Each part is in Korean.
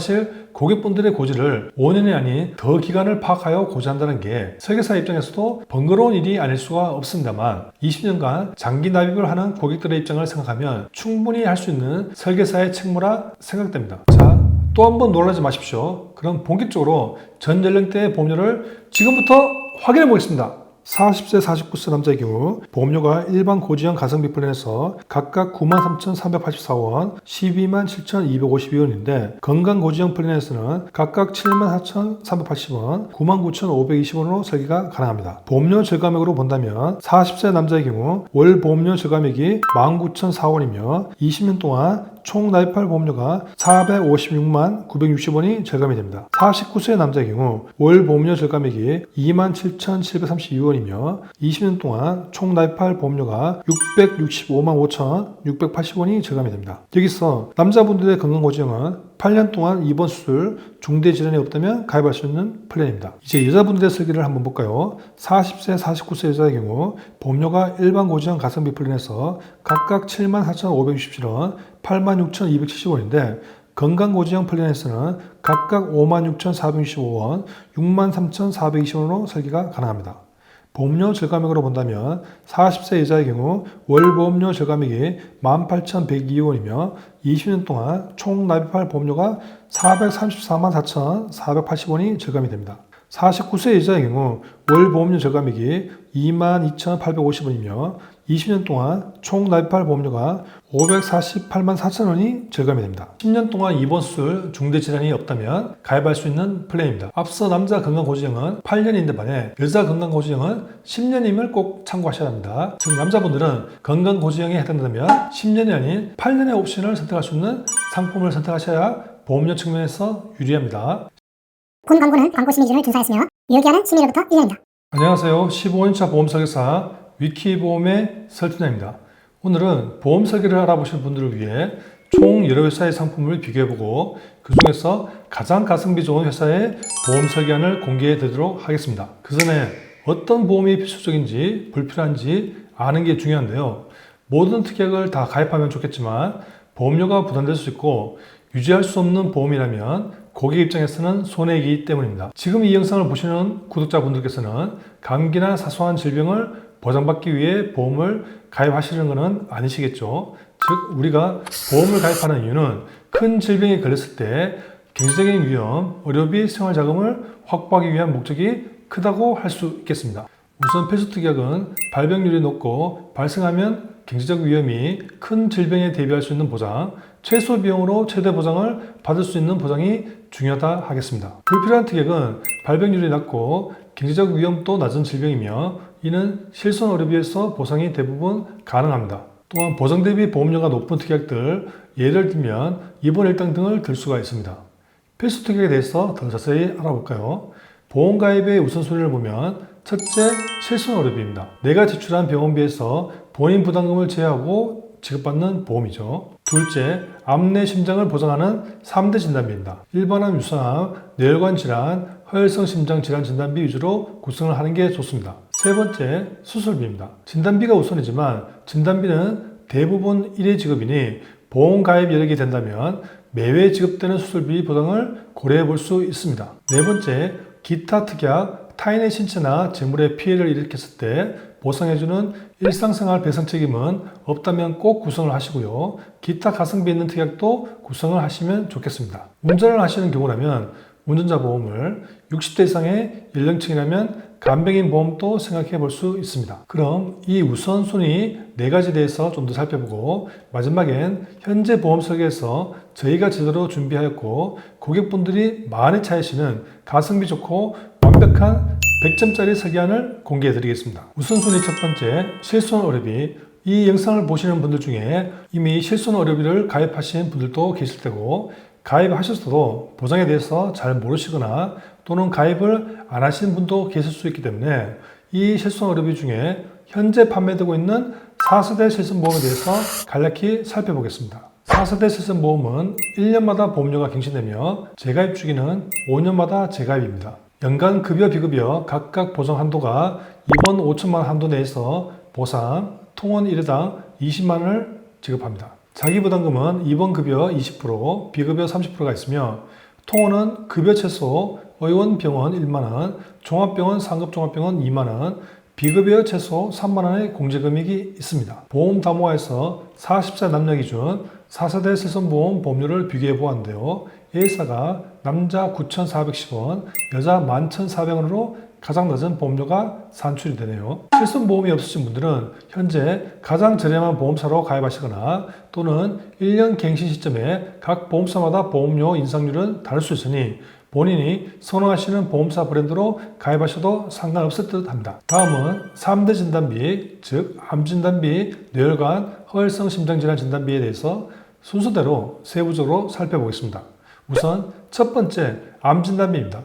사실 고객분들의 고지를 5년이 아닌 더 기간을 파악하여 고지한다는 게 설계사 입장에서도 번거로운 일이 아닐 수가 없습니다만 20년간 장기 납입을 하는 고객들의 입장을 생각하면 충분히 할 수 있는 설계사의 책무라 생각됩니다. 자, 또 한 번 놀라지 마십시오. 그럼 본격적으로 전 연령대의 보험료를 지금부터 확인해 보겠습니다. 40세, 49세 남자의 경우 보험료가 일반 고지형 가성비 플랜에서 각각 93,384원, 127,252원인데 건강 고지형 플랜에서는 각각 74,380원, 99,520원으로 설계가 가능합니다. 보험료 절감액으로 본다면 40세 남자의 경우 월 보험료 절감액이 19,004원이며 20년 동안 총 납입할 보험료가 456만 960원이 절감이 됩니다. 49세 남자의 경우 월 보험료 절감액이 27,732원이며 20년 동안 총 납입할 보험료가 665만 5,680원이 절감이 됩니다. 여기서 남자분들의 건강고지형은 8년 동안 입원 수술, 중대 질환이 없다면 가입할 수 있는 플랜입니다. 이제 여자분들의 설계를 한번 볼까요? 40세, 49세 여자의 경우 보험료가 일반 고지형 가성비 플랜에서 각각 74,567원, 86,270원인데 건강고지형 플랜에서는 각각 56,465원, 63,420원으로 설계가 가능합니다. 보험료 절감액으로 본다면 40세 여자의 경우 월 보험료 절감액이 18,102원이며 20년 동안 총 납입할 보험료가 434만 4,480원이 절감이 됩니다. 49세 여자의 경우 월 보험료 절감액이 22,850원이며 20년 동안 총 납입할 보험료가 548만 4천원이 절감이 됩니다. 10년 동안 입원 수술, 중대 질환이 없다면 가입할 수 있는 플랜입니다. 앞서 남자 건강고지형은 8년인데 반해 여자 건강고지형은 10년임을 꼭 참고하셔야 합니다. 즉 남자분들은 건강고지형에 해당된다면 10년이 아닌 8년의 옵션을 선택할 수 있는 상품을 선택하셔야 보험료 측면에서 유리합니다. 본 광고는 광고 심의 기준을 준수하였으며 유효기한은 심의로부터 1년입니다. 안녕하세요. 15년차 보험설계사 위키보험의 설팀장입니다. 오늘은 보험 설계를 알아보실 분들을 위해 총 여러 회사의 상품을 비교해보고 그 중에서 가장 가성비 좋은 회사의 보험 설계안을 공개해 드리도록 하겠습니다. 그 전에 어떤 보험이 필수적인지 불필요한지 아는 게 중요한데요. 모든 특약을 다 가입하면 좋겠지만 보험료가 부담될 수 있고 유지할 수 없는 보험이라면 고객 입장에서는 손해이기 때문입니다. 지금 이 영상을 보시는 구독자분들께서는 감기나 사소한 질병을 보장받기 위해 보험을 가입하시는 것은 아니시겠죠. 즉 우리가 보험을 가입하는 이유는 큰 질병에 걸렸을 때 경제적인 위험, 의료비, 생활자금을 확보하기 위한 목적이 크다고 할 수 있겠습니다. 우선 필수특약은 발병률이 높고 발생하면 경제적 위험이 큰 질병에 대비할 수 있는 보장, 최소 비용으로 최대 보장을 받을 수 있는 보장이 중요하다 하겠습니다. 불필요한 특약은 발병률이 낮고 경제적 위험도 낮은 질병이며 이는 실손 의료비에서 보상이 대부분 가능합니다. 또한 보장 대비 보험료가 높은 특약들, 예를 들면 입원 일당 등을 들 수가 있습니다. 필수 특약에 대해서 더 자세히 알아볼까요? 보험 가입의 우선순위를 보면 첫째, 실손 의료비입니다. 내가 지출한 병원비에서 본인 부담금을 제외하고 지급받는 보험이죠. 둘째, 암 내 심장을 보장하는 3대 진단비입니다. 일반암, 유사암, 뇌혈관 질환, 허혈성 심장 질환 진단비 위주로 구성을 하는 게 좋습니다. 세 번째, 수술비입니다. 진단비가 우선이지만 진단비는 대부분 1회 지급이니 보험 가입 여력이 된다면 매회 지급되는 수술비 보장을 고려해 볼 수 있습니다. 네 번째, 기타 특약, 타인의 신체나 재물에 피해를 일으켰을 때 보상해주는 일상생활 배상 책임은 없다면 꼭 구성을 하시고요. 기타 가성비 있는 특약도 구성을 하시면 좋겠습니다. 운전을 하시는 경우라면 운전자 보험을 60대 이상의 연령층이라면 간병인 보험도 생각해 볼 수 있습니다. 그럼 이 우선순위 4가지에 대해서 좀 더 살펴보고 마지막엔 현재 보험 설계에서 저희가 제대로 준비하였고 고객분들이 많이 찾으시는 가성비 좋고 완벽한 100점짜리 설계안을 공개해 드리겠습니다. 우선순위 첫 번째, 실손 의료비. 이 영상을 보시는 분들 중에 이미 실손 의료비를 가입하신 분들도 계실 테고 가입하셨어도 보장에 대해서 잘 모르시거나 또는 가입을 안 하신 분도 계실 수 있기 때문에 이 실손 의료비 중에 현재 판매되고 있는 4세대 실손보험에 대해서 간략히 살펴보겠습니다. 4세대 실손보험은 1년마다 보험료가 갱신되며 재가입 주기는 5년마다 재가입입니다. 연간 급여 비급여 각각 보장 한도가 입원 5천만 한도 내에서 보상, 통원 1회당 20만원을 지급합니다. 자기부담금은 입원급여 20%, 비급여 30%가 있으며 통원은 급여 최소 의원병원 1만원, 종합병원 상급 종합병원 2만원, 비급여 최소 3만원의 공제금액이 있습니다. 보험담보화에서 40세 남녀 기준 4세대 실손보험 보험료를 비교해 보았는데요. A사가 남자 9,410원, 여자 11,400원으로 가장 낮은 보험료가 산출이 되네요. 실손보험이 없으신 분들은 현재 가장 저렴한 보험사로 가입하시거나 또는 1년 갱신 시점에 각 보험사마다 보험료 인상률은 다를 수 있으니 본인이 선호하시는 보험사 브랜드로 가입하셔도 상관없을 듯 합니다. 다음은 3대 진단비, 즉 암진단비, 뇌혈관, 허혈성 심장질환 진단비에 대해서 순서대로 세부적으로 살펴보겠습니다. 우선 첫 번째 암진단비입니다.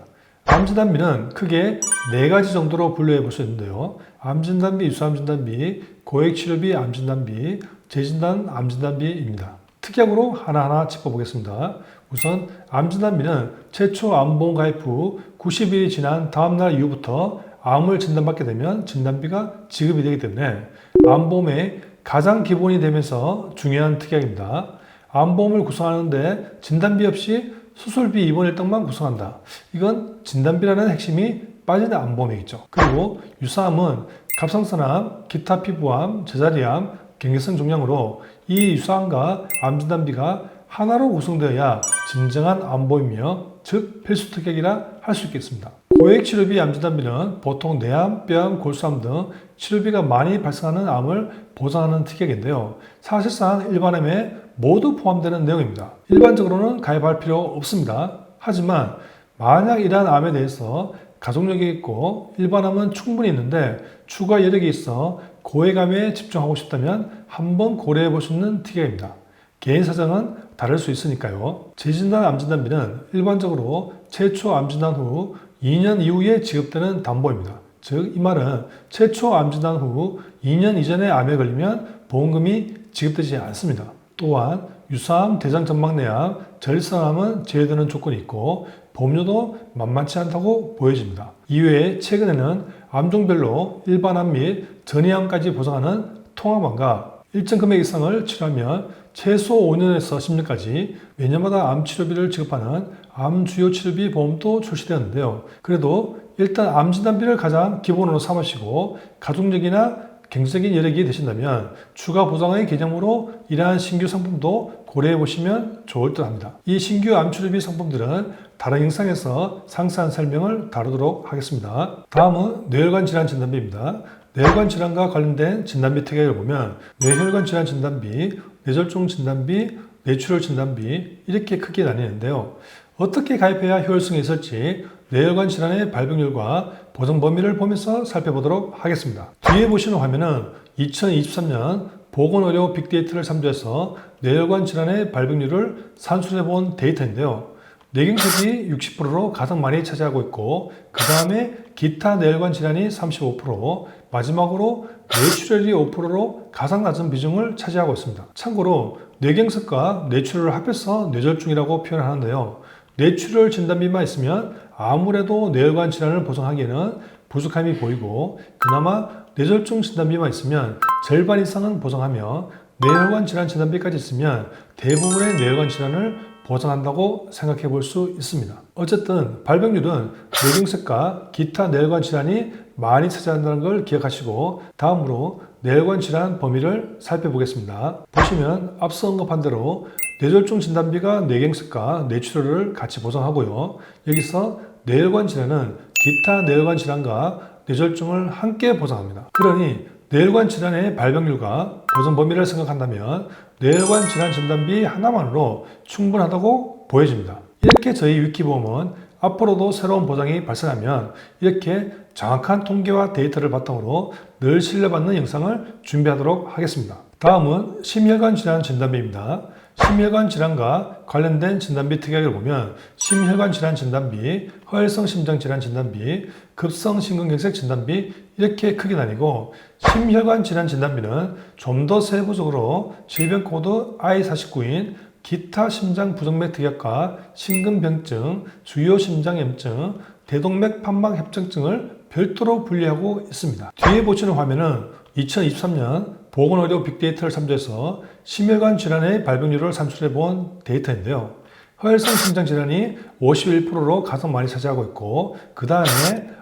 암진단비는 크게 4가지 정도로 분류해 볼 수 있는데요. 암진단비, 유사암진단비, 고액치료비 암진단비, 재진단 암진단비입니다. 특약으로 하나하나 짚어보겠습니다. 우선 암진단비는 최초 암보험 가입 후 90일이 지난 다음날 이후부터 암을 진단받게 되면 진단비가 지급이 되기 때문에 암보험의 가장 기본이 되면서 중요한 특약입니다. 암보험을 구성하는데 진단비 없이 수술비 입원 일당만 구성한다. 이건 진단비라는 핵심이 빠진 암보험이겠죠. 그리고 유사암은 갑상선암, 기타 피부암, 제자리암, 경계성 종양으로 이 유사암과 암진단비가 하나로 구성되어야 진정한 암보험이며 즉 필수 특약이라 할 수 있겠습니다. 고액치료비 암진단비는 보통 뇌암, 뼈암, 골수암 등 치료비가 많이 발생하는 암을 보장하는 특약인데요. 사실상 일반암에 모두 포함되는 내용입니다. 일반적으로는 가입할 필요 없습니다. 하지만 만약 이러한 암에 대해서 가족력이 있고 일반암은 충분히 있는데 추가 여력이 있어 고액암에 집중하고 싶다면 한번 고려해 볼 수 있는 특약입니다. 개인 사정은 다를 수 있으니까요. 재진단 암진단비는 일반적으로 최초 암진단 후 2년 이후에 지급되는 담보입니다. 즉 이 말은 최초 암진단 후 2년 이전에 암에 걸리면 보험금이 지급되지 않습니다. 또한 유사암, 대장전막내암, 전립선암은 제외되는 조건이 있고 보험료도 만만치 않다고 보여집니다. 이외에 최근에는 암종별로 일반암 및 전이암까지 보장하는 통합암과 일정 금액 이상을 치료하면 최소 5년에서 10년까지 매년마다 암 치료비를 지급하는 암주요치료비 보험도 출시되었는데요. 그래도 일단 암진단비를 가장 기본으로 삼으시고 가족력이나 경제적인 여력이 되신다면 추가 보장의 개념으로 이러한 신규 상품도 고려해 보시면 좋을 듯 합니다. 이 신규 암치료비 상품들은 다른 영상에서 상세한 설명을 다루도록 하겠습니다. 다음은 뇌혈관 질환 진단비입니다. 뇌혈관 질환과 관련된 진단비 특약을 보면 뇌혈관 질환 진단비, 뇌졸중 진단비, 뇌출혈 진단비 이렇게 크게 나뉘는데요. 어떻게 가입해야 효율성이 있을지 뇌혈관 질환의 발병률과 보정 범위를 보면서 살펴보도록 하겠습니다. 뒤에 보시는 화면은 2023년 보건의료 빅데이터를 참조해서 뇌혈관 질환의 발병률을 산출해 본 데이터인데요. 뇌경색이 60%로 가장 많이 차지하고 있고 그 다음에 기타 뇌혈관 질환이 35%, 마지막으로 뇌출혈이 5%로 가장 낮은 비중을 차지하고 있습니다. 참고로 뇌경색과 뇌출혈을 합해서 뇌졸중이라고 표현하는데요. 뇌출혈 진단비만 있으면 아무래도 뇌혈관 질환을 보정하기에는 부족함이 보이고 그나마 뇌졸중 진단비만 있으면 절반 이상은 보정하며 뇌혈관 질환 진단비까지 있으면 대부분의 뇌혈관 질환을 보장한다고 생각해 볼 수 있습니다. 어쨌든 발병률은 뇌경색과 기타 뇌혈관 질환이 많이 차지한다는 걸 기억하시고 다음으로 뇌혈관 질환 범위를 살펴보겠습니다. 보시면 앞서 언급한 대로 뇌졸중 진단비가 뇌경색과 뇌출혈을 같이 보장하고요. 여기서 뇌혈관 질환은 기타 뇌혈관 질환과 뇌졸중을 함께 보장합니다. 그러니 뇌혈관 질환의 발병률과 보정 범위를 생각한다면 뇌혈관 질환 진단비 하나만으로 충분하다고 보여집니다. 이렇게 저희 위키보험은 앞으로도 새로운 보장이 발생하면 이렇게 정확한 통계와 데이터를 바탕으로 늘 신뢰받는 영상을 준비하도록 하겠습니다. 다음은 심혈관 질환 진단비입니다. 심혈관 질환과 관련된 진단비 특약을 보면 심혈관 질환 진단비, 허혈성 심장 질환 진단비, 급성 심근경색 진단비 이렇게 크게 나뉘고 심혈관 질환 진단비는 좀 더 세부적으로 질병 코드 I49인 기타 심장 부정맥 특약과 심근병증, 주요 심장염증, 대동맥 판막 협정증을 별도로 분리하고 있습니다. 뒤에 보시는 화면은 2023년 보건의료 빅데이터를 참조해서 심혈관 질환의 발병률을 산출해 본 데이터인데요. 허혈성 심장 질환이 51%로 가장 많이 차지하고 있고, 그 다음에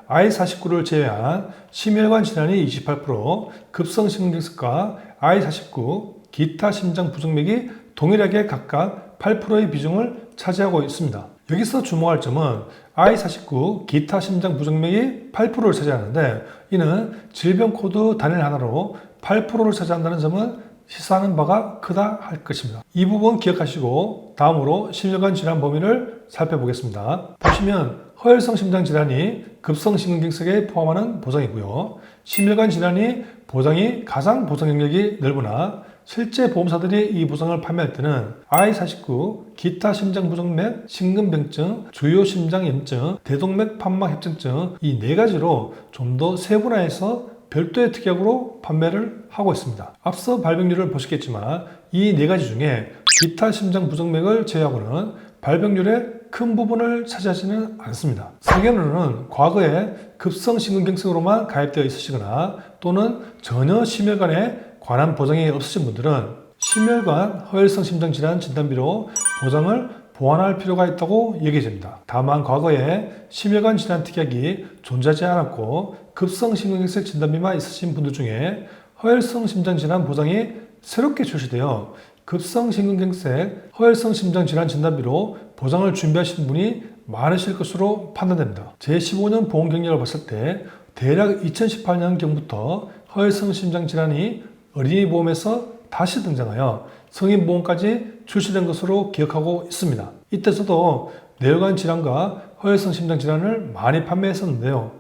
I49를 제외한 심혈관 질환이 28%, 급성심근경색과 I49, 기타 심장 부정맥이 동일하게 각각 8%의 비중을 차지하고 있습니다. 여기서 주목할 점은 I49 기타 심장 부정맥이 8%를 차지하는데, 이는 질병 코드 단일 하나로 8%를 차지한다는 점은 시사하는 바가 크다 할 것입니다. 이 부분 기억하시고 다음으로 심혈관 질환 범위를 살펴보겠습니다. 보시면 허혈성 심장 질환이 급성심근경색에 포함하는 보장이고요. 심혈관 질환이 보장이 가장 보장 영역이 넓으나 실제 보험사들이 이 보장을 판매할 때는 I49, 기타 심장 부정맥, 심근병증, 주요 심장 염증, 대동맥 판막 협증증 이 네 가지로 좀 더 세분화해서 별도의 특약으로 판매를 하고 있습니다. 앞서 발병률을 보시겠지만 이 네 가지 중에 기타 심장 부정맥을 제외하고는 발병률의 큰 부분을 차지하지는 않습니다. 세계로는 과거에 급성심근경색으로만 가입되어 있으시거나 또는 전혀 심혈관에 관한 보장이 없으신 분들은 심혈관 허혈성 심장질환 진단비로 보장을 보완할 필요가 있다고 얘기됩니다. 다만 과거에 심혈관 질환 특약이 존재하지 않았고 급성심근경색 진단비만 있으신 분들 중에 허혈성 심장질환 보장이 새롭게 출시되어 급성심근경색 허혈성 심장질환 진단비로 보장을 준비하신 분이 많으실 것으로 판단됩니다. 제 15년 보험 경력을 봤을 때 대략 2018년경부터 허혈성 심장질환이 어린이 보험에서 다시 등장하여 성인 보험까지 출시된 것으로 기억하고 있습니다. 이때서도 뇌혈관 질환과 허혈성 심장 질환을 많이 판매했었는데요.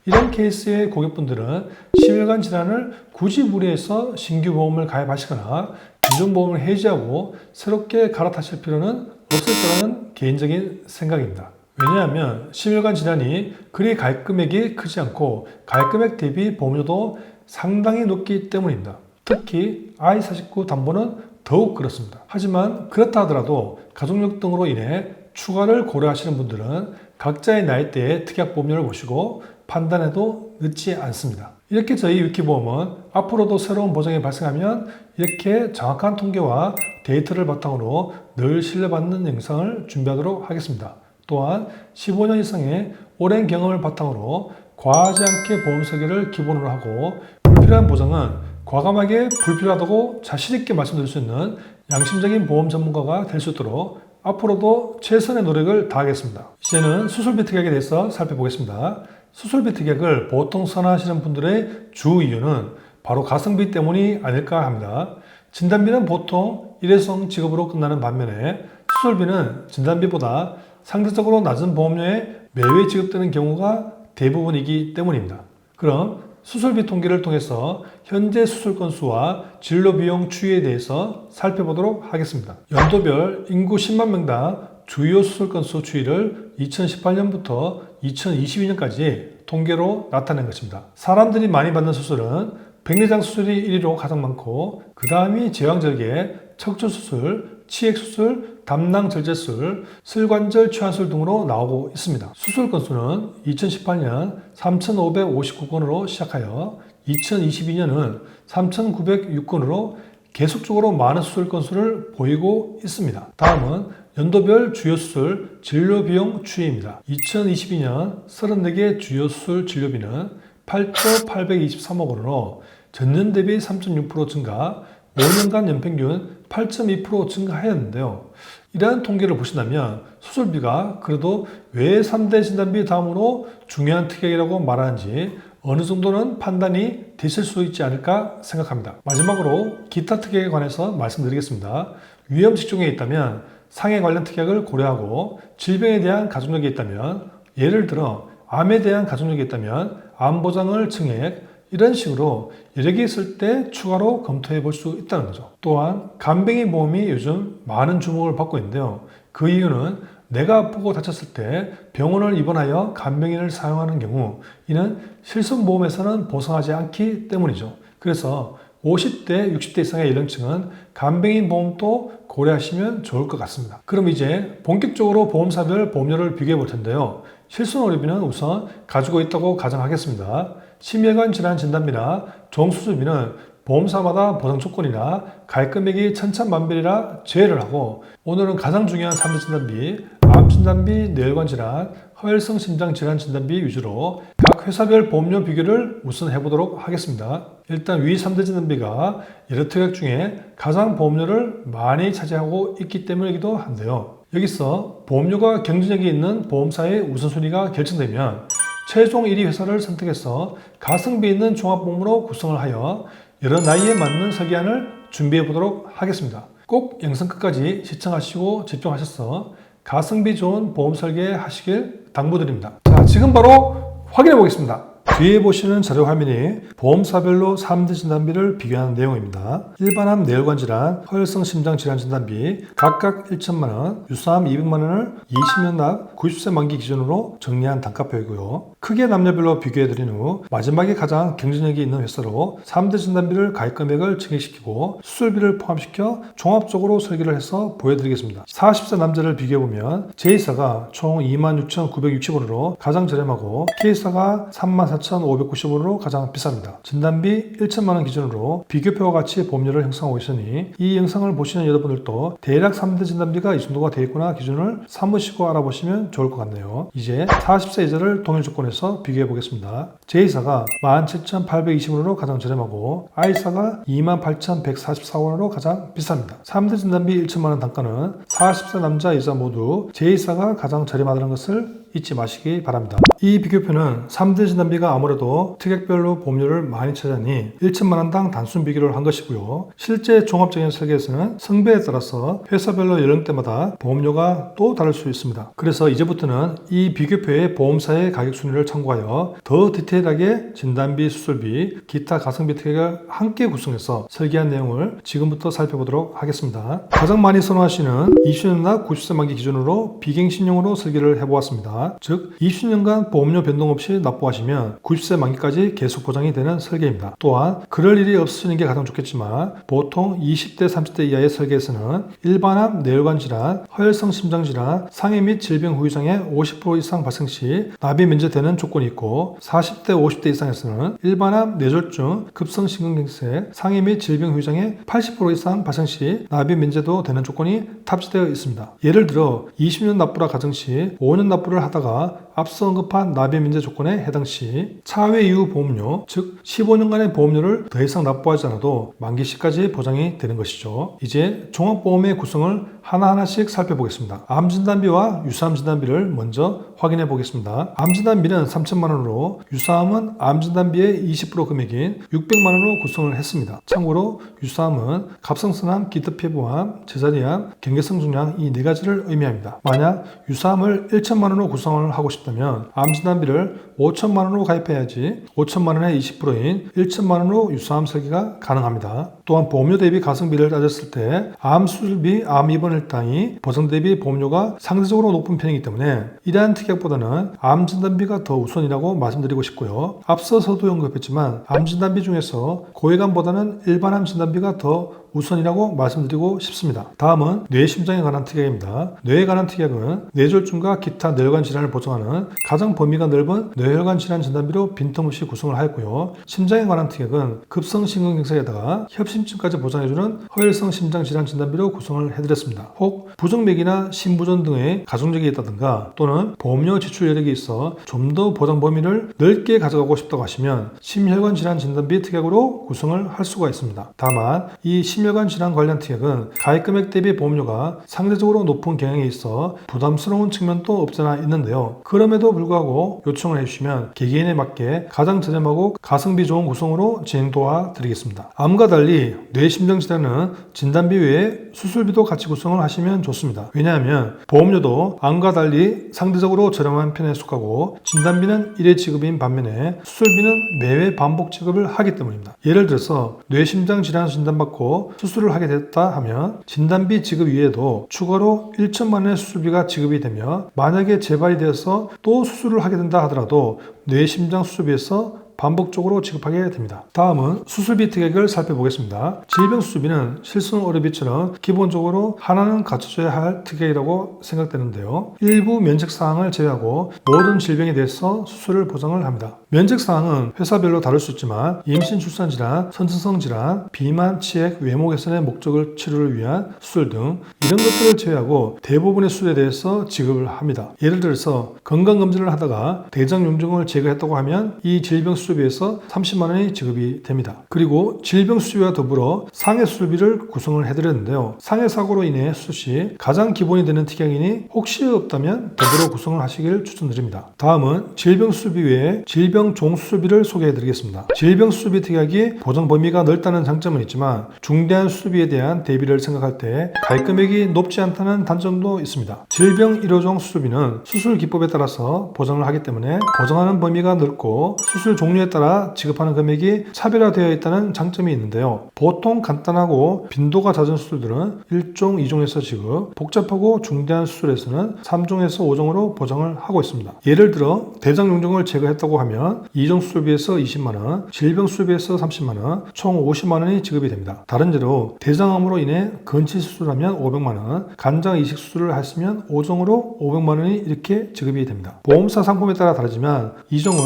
이런 케이스의 고객분들은 심혈관 질환을 굳이 무리해서 신규 보험을 가입하시거나 기존 보험을 해지하고 새롭게 갈아타실 필요는 없을 거라는 개인적인 생각입니다. 왜냐하면 심혈관 질환이 그리 가입 금액이 크지 않고 가입 금액 대비 보험료도 상당히 높기 때문입니다. 특히 I49 담보는 더욱 그렇습니다. 하지만 그렇다 하더라도 가족력 등으로 인해 추가를 고려하시는 분들은 각자의 나이대의 특약 보험료를 보시고 판단해도 늦지 않습니다. 이렇게 저희 위키보험은 앞으로도 새로운 보장이 발생하면 이렇게 정확한 통계와 데이터를 바탕으로 늘 신뢰받는 영상을 준비하도록 하겠습니다. 또한 15년 이상의 오랜 경험을 바탕으로 과하지 않게 보험 설계를 기본으로 하고 불필요한 보장은 과감하게 불필요하다고 자신있게 말씀드릴 수 있는 양심적인 보험 전문가가 될 수 있도록 앞으로도 최선의 노력을 다하겠습니다. 이제는 수술비 특약에 대해서 살펴보겠습니다. 수술비 특약을 보통 선호하시는 분들의 주 이유는 바로 가성비 때문이 아닐까 합니다. 진단비는 보통 일회성 지급으로 끝나는 반면에 수술비는 진단비보다 상대적으로 낮은 보험료에 매회 지급되는 경우가 대부분이기 때문입니다. 그럼 수술비 통계를 통해서 현재 수술 건수와 진료 비용 추이에 대해서 살펴보도록 하겠습니다. 연도별 인구 10만 명당 주요 수술 건수 추이를 2018년부터 2022년까지 통계로 나타낸 것입니다. 사람들이 많이 받는 수술은 백내장 수술이 1위로 가장 많고 그 다음이 제왕절개, 척추수술, 치액수술, 담낭절제술, 슬관절 치환술 등으로 나오고 있습니다. 수술 건수는 2018년 3,559건으로 시작하여 2022년은 3,906건으로 계속적으로 많은 수술 건수를 보이고 있습니다. 다음은 연도별 주요 수술 진료 비용 추이입니다. 2022년 34개 주요 수술 진료비는 8조 823억 원으로 전년 대비 3.6% 증가, 5년간 연평균 8.2% 증가하였는데요. 이러한 통계를 보신다면 수술비가 그래도 왜 3대 진단비 다음으로 중요한 특약이라고 말하는지 어느 정도는 판단이 되실 수 있지 않을까 생각합니다. 마지막으로 기타 특약에 관해서 말씀드리겠습니다. 위험 직종에 있다면 상해 관련 특약을 고려하고 질병에 대한 가족력이 있다면 예를 들어 암에 대한 가족력이 있다면 암 보장을 증액 이런 식으로 여러 개 있을 때 추가로 검토해 볼 수 있다는 거죠. 또한 간병인 보험이 요즘 많은 주목을 받고 있는데요. 그 이유는 내가 아프고 다쳤을 때 병원을 입원하여 간병인을 사용하는 경우 이는 실손보험에서는 보상하지 않기 때문이죠. 그래서 50대, 60대 이상의 연령층은 간병인 보험도 고려하시면 좋을 것 같습니다. 그럼 이제 본격적으로 보험사별 보험료를 비교해 볼 텐데요. 실손의료비는 우선 가지고 있다고 가정하겠습니다. 심혈관 질환 진단비나 종수술비는 보험사마다 보상 조건이나 가입 금액이 천차만별이라 제외를 하고 오늘은 가장 중요한 3대 진단비, 암 진단비, 뇌혈관 질환, 허혈성 심장 질환 진단비 위주로 각 회사별 보험료 비교를 우선 해보도록 하겠습니다. 일단 위 3대 진단비가 여러 특약 중에 가장 보험료를 많이 차지하고 있기 때문이기도 한데요. 여기서 보험료가 경쟁력이 있는 보험사의 우선순위가 결정되면 최종 1위 회사를 선택해서 가성비 있는 종합보험으로 구성을 하여 여러 나이에 맞는 설계안을 준비해 보도록 하겠습니다. 꼭 영상 끝까지 시청하시고 집중하셔서 가성비 좋은 보험 설계 하시길 당부드립니다. 자, 지금 바로 확인해 보겠습니다. 뒤에 보시는 자료 화면이 보험사별로 3대 진단비를 비교하는 내용입니다. 일반암 뇌혈관 질환, 허혈성 심장 질환 진단비 각각 1천만원, 유사암 200만원을 20년 납 90세 만기 기준으로 정리한 단가표이고요. 크게 남녀별로 비교해드린 후 마지막에 가장 경쟁력이 있는 회사로 3대 진단비를 가입 금액을 증액시키고 수술비를 포함시켜 종합적으로 설계를 해서 보여드리겠습니다. 40세 남자를 비교해보면 J사가 총 26,960원으로 가장 저렴하고 K사가 34,590원으로 가장 비쌉니다. 진단비 1천만원 기준으로 비교표와 같이 보험료를 형성하고 있으니 이 영상을 보시는 여러분들도 대략 3대 진단비가 이 정도가 되겠구나 기준을 삼으시고 알아보시면 좋을 것 같네요. 이제 40세 이자를 동일 조건에서 비교해 보겠습니다. J사가 17,820원으로 가장 저렴하고 I사가 28,144원으로 가장 비쌉니다. 3대 진단비 1천만원 단가는 40세 남자 이자 모두 J사가 가장 저렴하다는 것을 잊지 마시기 바랍니다. 이 비교표는 3대 진단비가 아무래도 특약별로 보험료를 많이 차지하니 1천만원당 단순 비교를 한 것이고요. 실제 종합적인 설계에서는 성배에 따라서 회사별로 연령대마다 보험료가 또 다를 수 있습니다. 그래서 이제부터는 이 비교표의 보험사의 가격 순위를 참고하여 더 디테일하게 진단비, 수술비, 기타 가성비 특약을 함께 구성해서 설계한 내용을 지금부터 살펴보도록 하겠습니다. 가장 많이 선호하시는 20년 납 90세 만기 기준으로 비갱신용으로 설계를 해보았습니다. 즉 20년간 보험료 변동 없이 납부하시면 90세 만기까지 계속 보장이 되는 설계입니다. 또한 그럴 일이 없으시는 게 가장 좋겠지만 보통 20대 30대 이하의 설계에서는 일반암 뇌혈관 질환, 허혈성 심장 질환, 상해 및 질병 후유장애 50% 이상 발생 시 납입 면제되는 조건이 있고 40대 50대 이상에서는 일반암 뇌졸중, 급성심근경색, 상해 및 질병 후유장애 80% 이상 발생 시 납입 면제도 되는 조건이 탑재되어 있습니다. 예를 들어 20년 납부라 가정 시 5년 납부를 하다가 앞서 언급한 납입 면제 조건에 해당 시 차회 이후 보험료, 즉 15년간의 보험료를 더 이상 납부하지 않아도 만기 시까지 보장이 되는 것이죠. 이제 종합보험의 구성을 하나하나씩 살펴보겠습니다. 암 진단비와 유사암 진단비를 먼저 확인해 보겠습니다. 암 진단비는 3천만원으로 유사암은 암 진단비의 20% 금액인 600만원으로 구성을 했습니다. 참고로 유사암은 갑상선암, 기토피부암, 제자리암, 경계성 중량 이 4가지를 의미합니다. 만약 유사암을 1천만원으로 구성을 하고 싶다면 암 진단비를 5천만원으로 가입해야지 5천만원의 20%인 1천만원으로 유사암 설계가 가능합니다. 또한 보험료 대비 가성비를 따졌을 때 암 수술비, 암 입원 일당이 보상 대비 보험료가 상대적으로 높은 편이기 때문에 이러한 특약보다는 암 진단비가 더 우선이라고 말씀드리고 싶고요. 앞서서도 언급했지만 암 진단비 중에서 고액암보다는 일반암 진단비가 더 우선이라고 말씀드리고 싶습니다. 다음은 뇌심장에 관한 특약입니다. 뇌에 관한 특약은 뇌졸중과 기타 뇌혈관 질환을 보장하는 가장 범위가 넓은 뇌혈관 질환 진단비로 빈틈없이 구성을 하였고요. 심장에 관한 특약은 급성심근경색에다가 협심증까지 보장해주는 허혈성 심장 질환 진단비로 구성을 해드렸습니다. 혹 부정맥이나 심부전 등의 가족력이 있다든가 또는 보험료 지출 여력이 있어 좀 더 보장 범위를 넓게 가져가고 싶다고 하시면 심혈관 질환 진단비 특약으로 구성을 할 수가 있습니다. 다만 이 심혈관 질환 관련 특약은 가입 금액 대비 보험료가 상대적으로 높은 경향이 있어 부담스러운 측면도 없잖아 있는데요. 그럼에도 불구하고 요청을 해주시면 개개인에 맞게 가장 저렴하고 가성비 좋은 구성으로 진행 도와드리겠습니다. 암과 달리 뇌심장 질환은 진단비 외에 수술비도 같이 구성을 하시면 좋습니다. 왜냐하면 보험료도 암과 달리 상대적으로 저렴한 편에 속하고 진단비는 1회 지급인 반면에 수술비는 매회 반복 지급을 하기 때문입니다. 예를 들어서 뇌심장 질환 진단받고 수술을 하게 됐다 하면 진단비 지급 이외에도 추가로 1천만 원의 수술비가 지급이 되며 만약에 재발이 되어서 또 수술을 하게 된다 하더라도 뇌심장 수술비에서 반복적으로 지급하게 됩니다. 다음은 수술비 특약을 살펴보겠습니다. 질병 수술비는 실손 의료비처럼 기본적으로 하나는 갖춰줘야 할 특약이라고 생각되는데요. 일부 면책사항을 제외하고 모든 질병에 대해서 수술을 보장을 합니다. 면책사항은 회사별로 다를 수 있지만 임신 출산 질환, 선천성 질환, 비만, 치액, 외모 개선의 목적을 치료를 위한 수술 등 이런 것들을 제외하고 대부분의 수술에 대해서 지급을 합니다. 예를 들어서 건강검진을 하다가 대장용종을 제거했다고 하면 이 질병 수술비에서 30만 원이 지급이 됩니다. 그리고 질병 수술비와 더불어 상해 수술비를 구성을 해드렸는데요. 상해 사고로 인해 수술 시 가장 기본이 되는 특약이니 혹시 없다면 더불어 구성을 하시길 추천드립니다. 다음은 질병 수술비 외에 질병 종수술비를 소개해드리겠습니다. 질병 수술비 특약이 보장 범위가 넓다는 장점은 있지만 중대한 수술비에 대한 대비를 생각할 때 가입 금액이 높지 않다는 단점도 있습니다. 질병 1호종 수술비는 수술 기법에 따라서 보장을 하기 때문에 보장하는 범위가 넓고 수술 종류에 따라 지급하는 금액이 차별화되어 있다는 장점이 있는데요. 보통 간단하고 빈도가 잦은 수술들은 1종, 2종에서 지급, 복잡하고 중대한 수술에서는 3종에서 5종으로 보장을 하고 있습니다. 예를 들어 대장용종을 제거했다고 하면 2종 수술비에서 20만원, 질병 수술비에서 30만원, 총 50만원이 지급이 됩니다. 다른 예로 대장암으로 인해 건치 수술하면 500만원, 간장 이식 수술을 했으면 5종으로 500만원이 이렇게 지급이 됩니다. 보험사 상품에 따라 다르지만 2종은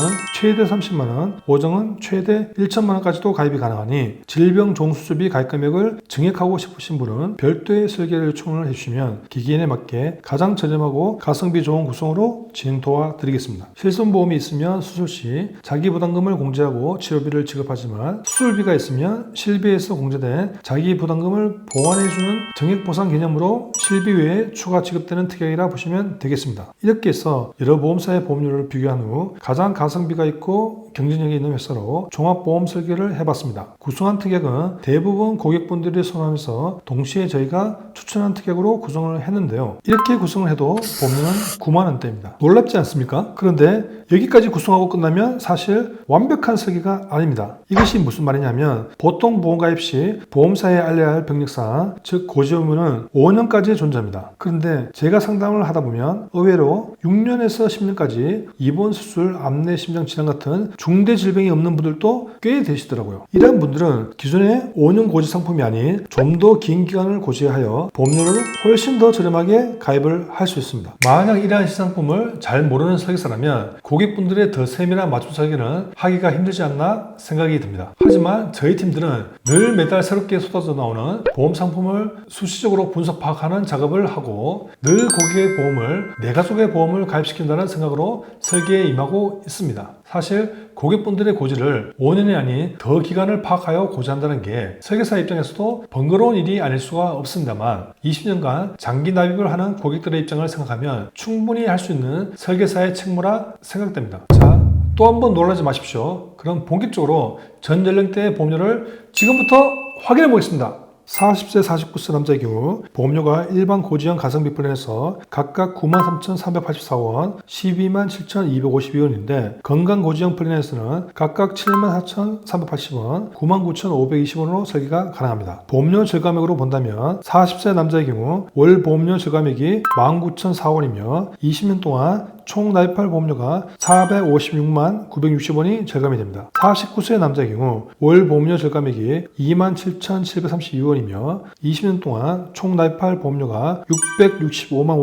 최대 30만원, 5종은 최대 1천만원까지도 가입이 가능하니 질병 종수술비 가입 금액을 증액하고 싶으신 분은 별도의 설계를 요청을 해주시면 기기인에 맞게 가장 저렴하고 가성비 좋은 구성으로 진행 도와드리겠습니다. 실손보험이 있으면 수술 시 자기 부담금을 공제하고 치료비를 지급하지만 수술비가 있으면 실비에서 공제된 자기 부담금을 보완해주는 증액보상 개념으로 실비 외에 추가 지급되는 특약이라 보시면 되겠습니다. 이렇게 해서 여러 보험사의 보험료를 비교한 후 가장 가성비가 있고 경쟁력이 있는 회사로 종합보험 설계를 해봤습니다. 구성한 특약은 대부분 고객분들이 선호하면서 동시에 저희가 추천한 특약으로 구성을 했는데요. 이렇게 구성을 해도 보험료는 9만원대입니다. 놀랍지 않습니까? 그런데 여기까지 구성하고 끝나면 사실 완벽한 설계가 아닙니다. 이것이 무슨 말이냐면 보통 보험가입 시 보험사에 알려야 할 병력사항, 즉 고지 의무는 5년까지 존재합니다. 그런데 제가 상담을 하다 보면 의외로 6년에서 10년까지 입원, 수술, 암내, 심장 질환 같은 중대 질병이 없는 분들도 꽤 되시더라고요. 이런 분들은 기존의 5년 고지 상품이 아닌 좀 더 긴 기간을 고지하여 보험료를 훨씬 더 저렴하게 가입을 할 수 있습니다. 만약 이러한 시상품을 잘 모르는 설계사라면 고객분들의 더 세밀한 맞춤 설계는 하기가 힘들지 않나 생각이 듭니다. 하지만 저희 팀들은 늘 매달 새롭게 쏟아져 나오는 보험 상품을 수시적으로 분석 파악하는 작업을 하고 늘 고객의 보험을 내 가족의 보험을 가입시킨다는 생각으로 설계에 임하고 있습니다. 사실 고객분들의 고지를 5년이 아닌 더 기간을 파악하여 고지한다는 게 설계사 입장에서도 번거로운 일이 아닐 수가 없습니다만 20년간 장기 납입을 하는 고객들의 입장을 생각하면 충분히 할 수 있는 설계사의 책무라 생각됩니다. 자, 또 한 번 놀라지 마십시오. 그럼 본격적으로 전 연령대의 보험료를 지금부터 확인해 보겠습니다. 40세, 49세 남자의 경우 보험료가 일반 고지형 가성비 플랜에서 각각 93,384원, 127,252원인데 건강 고지형 플랜에서는 각각 74,380원, 99,520원으로 설계가 가능합니다. 보험료 절감액으로 본다면 40세 남자의 경우 월 보험료 절감액이 19,004원이며 20년 동안 총 납입할 보험료가 456만 960원이 절감이 됩니다. 49세 남자의 경우 월 보험료 절감액이 27,732원이며 20년 동안 총 납입할 보험료가 665만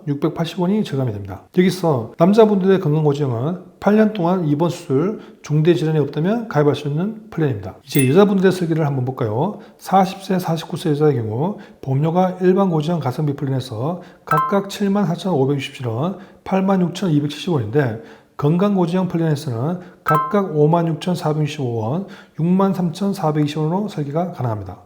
5,680원이 절감이 됩니다. 여기서 남자분들의 건강고지형은 8년 동안 입원 수술, 중대 질환이 없다면 가입할 수 있는 플랜입니다. 이제 여자분들의 설계를 한번 볼까요? 40세, 49세 여자의 경우 보험료가 일반 고지형 가성비 플랜에서 각각 74,567원, 86,270원인데 건강고지형 플랜에서는 각각 56,465원, 63,420원으로 설계가 가능합니다.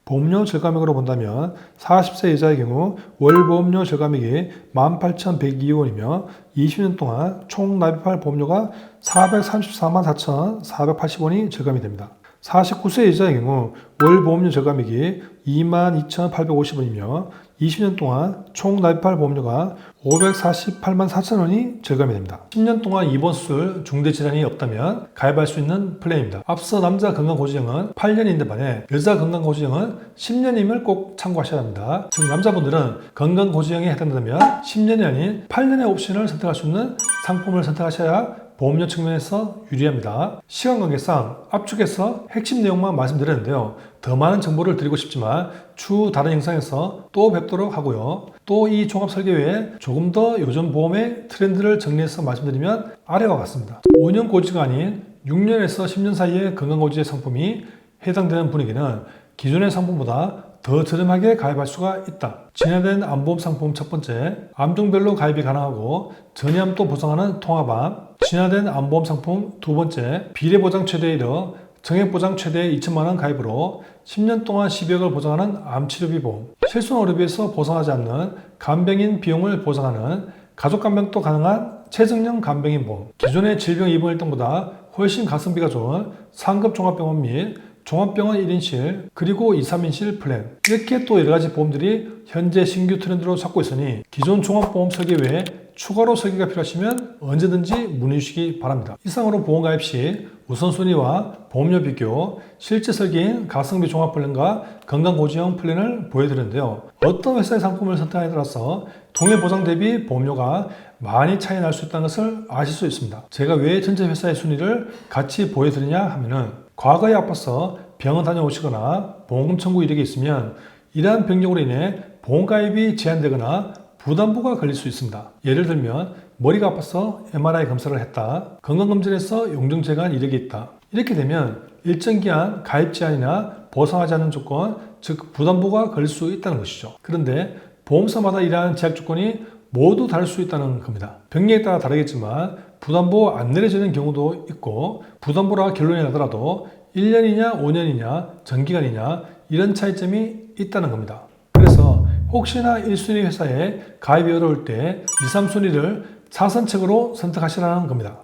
보험료 절감액으로 본다면 40세 여자의 경우 월 보험료 절감액이 18,102원이며 20년 동안 총 납입할 보험료가 434만 4,480원이 절감이 됩니다. 49세 여자의 경우 월 보험료 절감액이 22,850원이며 20년 동안 총 납입할 보험료가 548만 4천원이 절감이 됩니다. 10년 동안 입원 수술, 중대 질환이 없다면 가입할 수 있는 플랜입니다. 앞서 남자 건강고지형은 8년인데 반해 여자 건강고지형은 10년임을 꼭 참고하셔야 합니다. 즉 남자분들은 건강고지형에 해당된다면 10년이 아닌 8년의 옵션을 선택할 수 있는 상품을 선택하셔야 보험료 측면에서 유리합니다. 시간 관계상 압축해서 핵심 내용만 말씀드렸는데요. 더 많은 정보를 드리고 싶지만 추후 다른 영상에서 또 뵙도록 하고요. 또 이 종합 설계 외에 조금 더 요즘 보험의 트렌드를 정리해서 말씀드리면 아래와 같습니다. 5년 고지가 아닌 6년에서 10년 사이의 건강고지의 상품이 해당되는 분에게는 기존의 상품보다 더 저렴하게 가입할 수가 있다. 진화된 암보험 상품 첫 번째, 암종별로 가입이 가능하고 전이암도 보장하는 통합암. 진화된 암보험 상품 두 번째, 비례보장 최대 1억, 정액보장 최대 2천만 원 가입으로 10년 동안 12억을 보장하는 암치료비 보험. 실손 의료비에서 보상하지 않는 간병인 비용을 보장하는 가족간병도 가능한 체증형 간병인 보험. 기존의 질병 입원 일당보다 훨씬 가성비가 좋은 상급 종합병원 및 종합병원 1인실 그리고 2, 3인실 플랜, 이렇게 또 여러가지 보험들이 현재 신규 트렌드로 잡고 있으니 기존 종합보험 설계 외에 추가로 설계가 필요하시면 언제든지 문의 주시기 바랍니다. 이상으로 보험가입 시 우선순위와 보험료 비교, 실제 설계인 가성비 종합플랜과 건강고지형 플랜을 보여드렸는데요. 어떤 회사의 상품을 선택하에 따라서 동일보장 대비 보험료가 많이 차이 날 수 있다는 것을 아실 수 있습니다. 제가 왜 전체 회사의 순위를 같이 보여드리냐 하면은 과거에 아파서 병원 다녀오시거나 보험금 청구 이력이 있으면 이러한 병력으로 인해 보험가입이 제한되거나 부담부가 걸릴 수 있습니다. 예를 들면 머리가 아파서 MRI 검사를 했다. 건강검진에서 용종재간 이력이 있다. 이렇게 되면 일정 기한 가입 제한이나 보상하지 않는 조건, 즉 부담부가 걸릴 수 있다는 것이죠. 그런데 보험사마다 이러한 제약 조건이 모두 다를 수 있다는 겁니다. 병력에 따라 다르겠지만 부담보 안 내려지는 경우도 있고 부담보라 결론이 나더라도 1년이냐 5년이냐 전기간이냐 이런 차이점이 있다는 겁니다. 그래서 혹시나 1순위 회사에 가입이 어려울 때 2, 3순위를 차선책으로 선택하시라는 겁니다.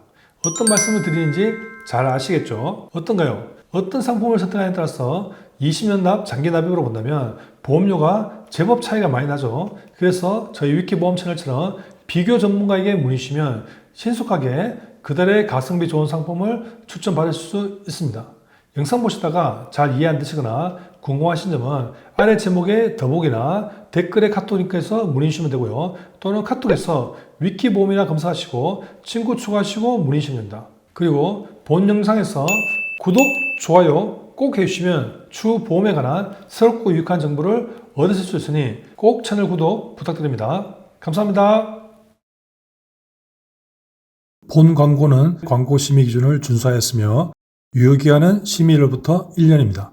어떤 말씀을 드리는지 잘 아시겠죠? 어떤가요? 어떤 상품을 선택하냐에 따라서 20년 납, 장기 납입으로 본다면 보험료가 제법 차이가 많이 나죠. 그래서 저희 위키보험 채널처럼 비교 전문가에게 문의 주시면 신속하게 그들의 가성비 좋은 상품을 추천받을 수 있습니다. 영상 보시다가 잘 이해 안 되시거나 궁금하신 점은 아래 제목에 더보기나 댓글에 카톡 링크에서 문의 주시면 되고요. 또는 카톡에서 위키보험이나 검사하시고 친구 추가하시고 문의 주시면 됩니다. 그리고 본 영상에서 구독, 좋아요 꼭 해주시면 추후 보험에 관한 새롭고 유익한 정보를 얻으실 수 있으니 꼭 채널 구독 부탁드립니다. 감사합니다. 본 광고는 광고 심의 기준을 준수하였으며 유효기한은 심의일로부터 1년입니다.